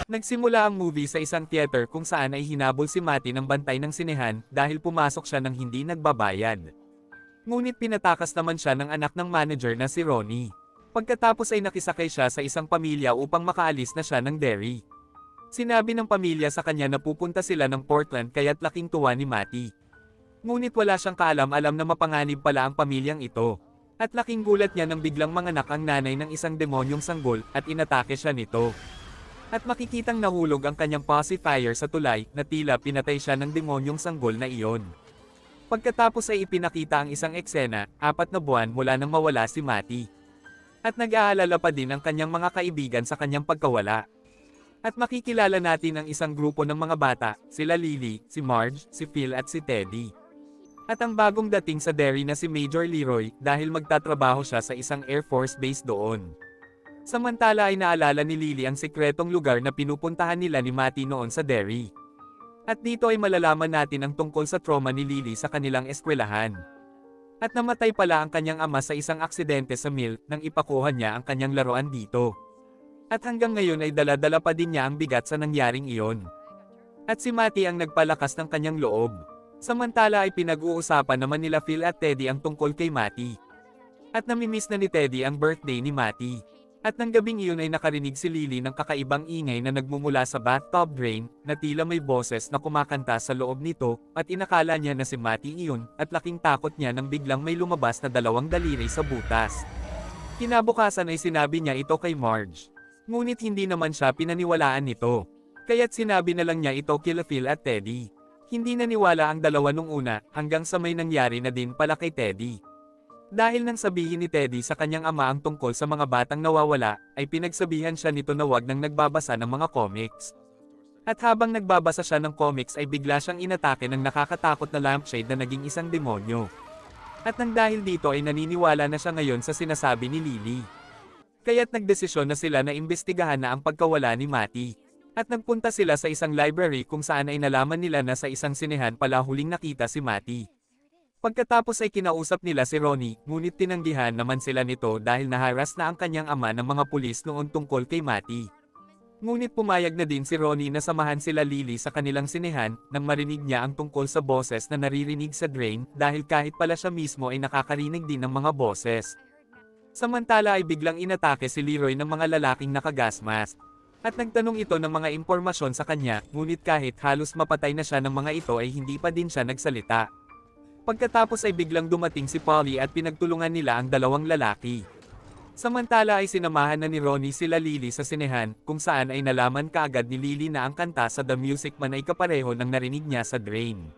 Nagsimula ang movie sa isang theater kung saan ay hinabol si Matty ng bantay ng sinehan dahil pumasok siya ng hindi nagbabayad. Ngunit pinatakas naman siya ng anak ng manager na si Ronnie. Pagkatapos ay nakisakay siya sa isang pamilya upang makaalis na siya ng Derry. Sinabi ng pamilya sa kanya na pupunta sila ng Portland kaya't laking tuwa ni Matty. Ngunit wala siyang kaalam-alam na mapanganib pala ang pamilyang ito. At laking gulat niya nang biglang manganak ang nanay ng isang demonyong sanggol at inatake siya nito. At makikitang nahulog ang kanyang pacifier sa tulay na tila pinatay siya ng demonyong sanggol na iyon. Pagkatapos ay ipinakita ang isang eksena, 4 na buwan mula nang mawala si Matty. At nag-aalala pa din ang kanyang mga kaibigan sa kanyang pagkawala. At makikilala natin ang isang grupo ng mga bata, sila Lily, si Marge, si Phil at si Teddy. At ang bagong dating sa Derry na si Major Leroy dahil magtatrabaho siya sa isang Air Force base doon. Samantala ay naalala ni Lily ang sikretong lugar na pinupuntahan nila ni Matty noon sa Derry. At dito ay malalaman natin ang tungkol sa trauma ni Lily sa kanilang eskwelahan. At namatay pala ang kanyang ama sa isang aksidente sa mill nang ipakuha niya ang kanyang laruan dito. At hanggang ngayon ay dala-dala pa din niya ang bigat sa nangyaring iyon. At si Matty ang nagpalakas ng kanyang loob. Samantala ay pinag-uusapan naman nila Phil at Teddy ang tungkol kay Matty. At namimiss na ni Teddy ang birthday ni Matty. At nang gabing iyon ay nakarinig si Lily ng kakaibang ingay na nagmumula sa bathtub drain, na tila may boses na kumakanta sa loob nito, at inakala niya na si Matty iyon, at laking takot niya nang biglang may lumabas na 2 daliri sa butas. Kinabukasan ay sinabi niya ito kay Marge. Ngunit hindi naman siya pinaniwalaan nito. Kaya't sinabi na lang niya ito kila Phil at Teddy. Hindi naniwala ang dalawa nung una, hanggang sa may nangyari na din pala kay Teddy. Dahil nang sabihin ni Teddy sa kanyang ama ang tungkol sa mga batang nawawala, ay pinagsabihan siya nito na wag nang nagbabasa ng mga comics. At habang nagbabasa siya ng comics ay bigla siyang inatake ng nakakatakot na lampshade na naging isang demonyo. At nang dahil dito ay naniniwala na siya ngayon sa sinasabi ni Lily. Kaya't nagdesisyon na sila na imbestigahan na ang pagkawala ni Matty. At nagpunta sila sa isang library kung saan ay nalaman nila na sa isang sinehan pala huling nakita si Matty. Pagkatapos ay kinausap nila si Ronnie, ngunit tinanggihan naman sila nito dahil naharas na ang kanyang ama ng mga pulis noon tungkol kay Matty. Ngunit pumayag na din si Ronnie na samahan sila Lily sa kanilang sinehan nang marinig niya ang tungkol sa boses na naririnig sa drain dahil kahit pala siya mismo ay nakakarinig din ng mga boses. Samantala ay biglang inatake si Leroy ng mga lalaking naka-gas mask. At nagtanong ito ng mga impormasyon sa kanya, ngunit kahit halos mapatay na siya ng mga ito ay hindi pa din siya nagsalita. Pagkatapos ay biglang dumating si Polly at pinagtulungan nila ang 2 lalaki. Samantala ay sinamahan na ni Ronnie sila Lily sa sinehan, kung saan ay nalaman kaagad ni Lily na ang kanta sa The Music Man ay kapareho ng narinig niya sa drain.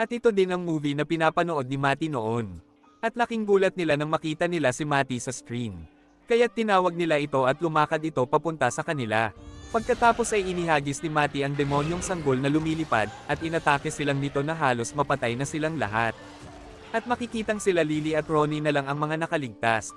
At ito din ang movie na pinapanood ni Matty noon. At laking gulat nila nang makita nila si Matty sa screen. Kaya't tinawag nila ito at lumakad ito papunta sa kanila. Pagkatapos ay inihagis ni Matty ang demonyong sanggol na lumilipad, at inatake silang nito na halos mapatay na silang lahat. At makikitang sila Lily at Ronnie na lang ang mga nakaligtas,